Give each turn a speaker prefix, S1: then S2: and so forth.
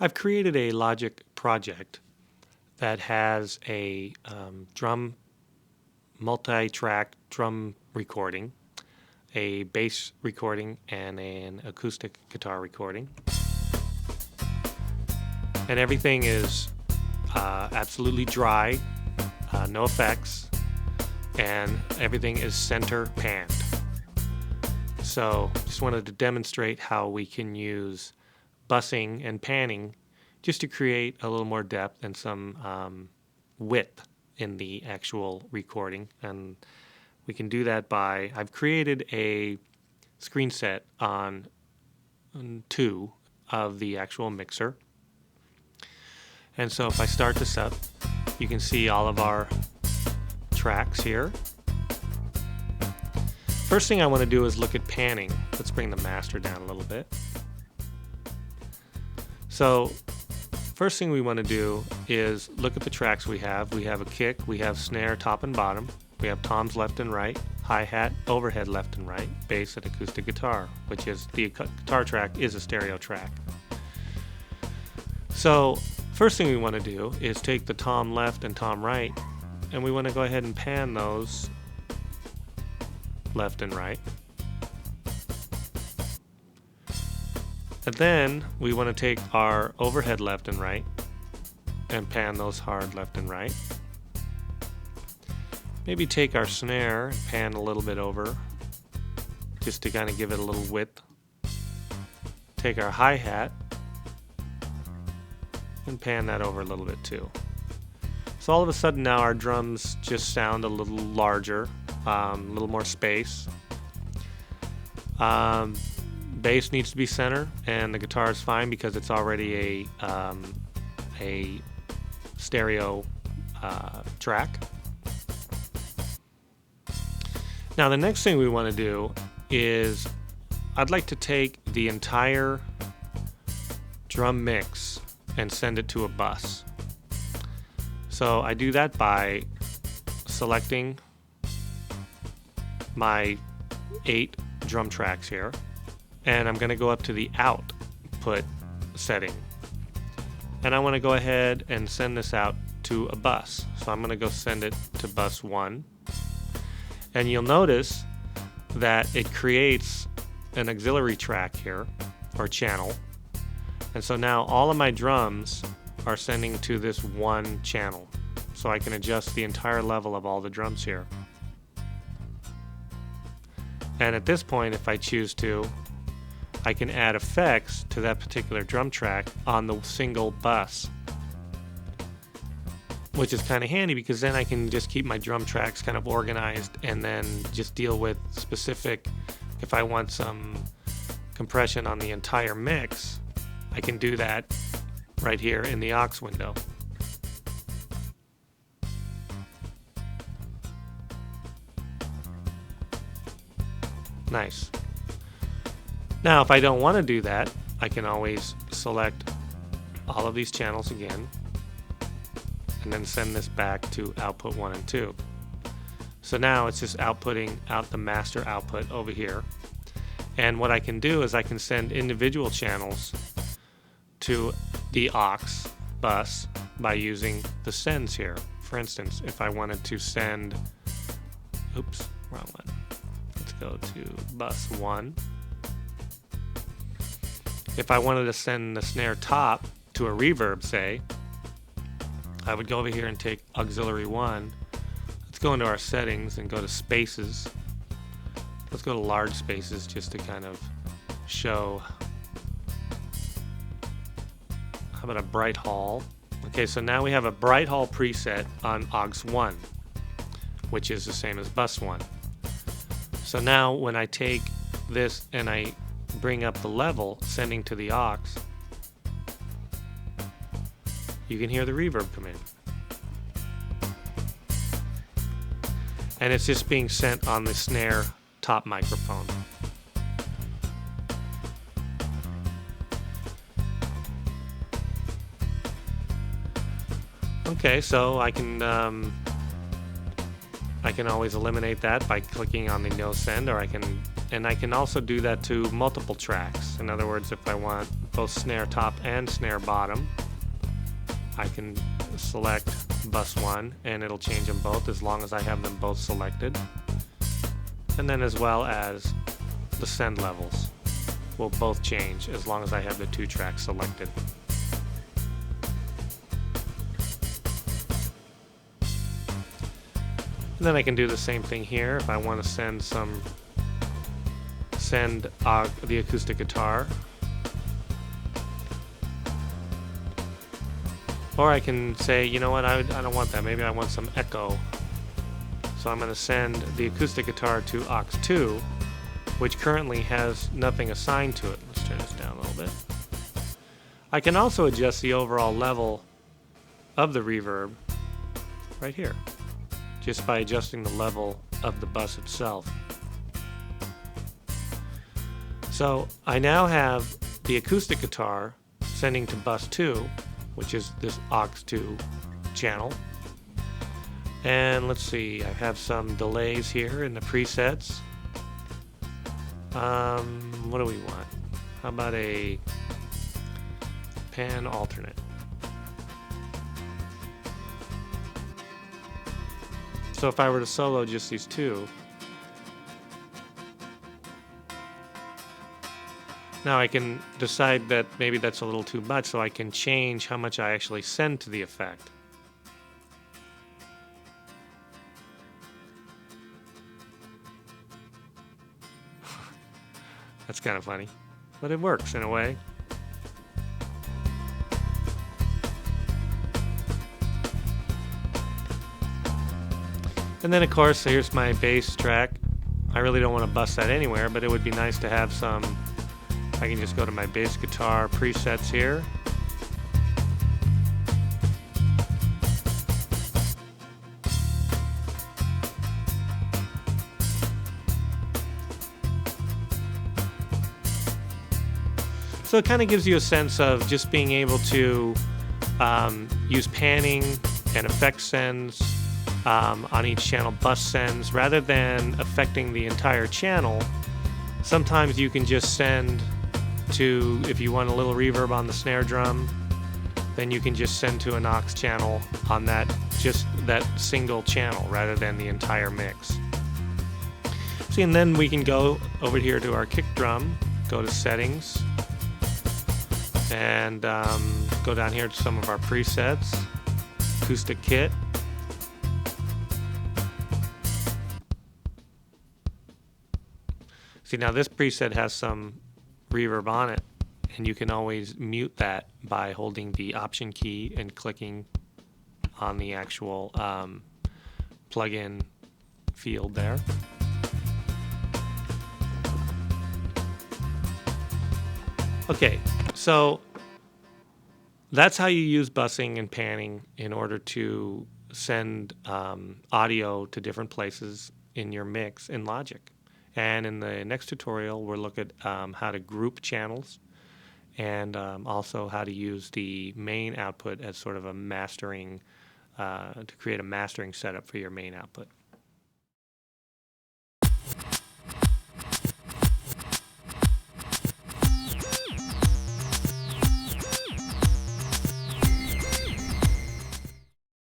S1: I've created a Logic project that has a multi-track drum recording, a bass recording, and an acoustic guitar recording. And everything is absolutely dry, no effects, and everything is center panned. So just wanted to demonstrate how we can use bussing and panning just to create a little more depth and some width in the actual recording. And we can do that by, I've created a screen set on 2 of the actual mixer. And so if I start this up, you can see all of our tracks here. First thing I want to do is look at panning. Let's bring the master down a little bit. So first thing we want to do is look at the tracks we have. We have a kick, we have snare top and bottom, we have toms left and right, hi-hat, overhead left and right, bass, and acoustic guitar, which is the guitar track is a stereo track. So first thing we want to do is take the tom left and tom right, and we want to go ahead and pan those left and right. And then we want to take our overhead left and right and pan those hard left and right. Maybe take our snare and pan a little bit over just to kind of give it a little width. Take our hi-hat and pan that over a little bit too. So all of a sudden now our drums just sound a little larger, a little more space. Bass needs to be center, and the guitar is fine because it's already a stereo track. Now the next thing we want to do is I'd like to take the entire drum mix and send it to a bus. So I do that by selecting my 8 drum tracks here, and I'm going to go up to the output setting, and I want to go ahead and send this out to a bus. So I'm going to go send it to bus 1, and you'll notice that it creates an auxiliary track here, or channel, and so now all of my drums are sending to this one channel, so I can adjust the entire level of all the drums here. And at this point, if I choose to, I can add effects to that particular drum track on the single bus, which is kind of handy because then I can just keep my drum tracks kind of organized and then just deal with specific, if I want some compression on the entire mix, I can do that right here in the aux window. Nice. Now if I don't want to do that, I can always select all of these channels again and then send this back to output 1 and 2. So now it's just outputting out the master output over here. And what I can do is I can send individual channels to the aux bus by using the sends here. For instance, if I wanted to send, oops, wrong one. Let's go to bus 1. If I wanted to send the snare top to a reverb, say, I would go over here and take auxiliary 1. Let's go into our settings and go to spaces. Let's go to large spaces just to kind of show. How about a bright hall? Okay, so now we have a bright hall preset on aux 1, which is the same as bus 1. So now when I take this and I bring up the level, sending to the aux, you can hear the reverb come in. And it's just being sent on the snare top microphone. Okay, so I can always eliminate that by clicking on the no send, or I can and I can also do that to multiple tracks. In other words, if I want both snare top and snare bottom, I can select bus 1 and it'll change them both as long as I have them both selected. And then as well as the send levels will both change as long as I have the 2 tracks selected. And then I can do the same thing here if I want to send the acoustic guitar. Or I can say, you know what, I don't want that. Maybe I want some echo. So I'm going to send the acoustic guitar to aux 2, which currently has nothing assigned to it. Let's turn this down a little bit. I can also adjust the overall level of the reverb right here, just by adjusting the level of the bus itself. So I now have the acoustic guitar sending to bus 2, which is this aux 2 channel. And let's see, I have some delays here in the presets. What do we want? How about a pan alternate? So if I were to solo just these 2, now I can decide that maybe that's a little too much, so I can change how much I actually send to the effect. That's kind of funny, but it works in a way. And then of course here's my bass track. I really don't want to bust that anywhere, but it would be nice to have some. I can just go to my bass guitar presets here. So it kind of gives you a sense of just being able to use panning and effect sends on each channel, bus sends, rather than affecting the entire channel. Sometimes you can just send to, if you want a little reverb on the snare drum, then you can just send to an aux channel on just that single channel rather than the entire mix. See, and then we can go over here to our kick drum, go to settings, and go down here to some of our presets, acoustic kit. See, now this preset has some reverb on it, and you can always mute that by holding the option key and clicking on the actual plug-in field there. Okay, so that's how you use busing and panning in order to send audio to different places in your mix in Logic. And in the next tutorial, we'll look at how to group channels and also how to use the main output as sort of a mastering, to create a mastering setup for your main output.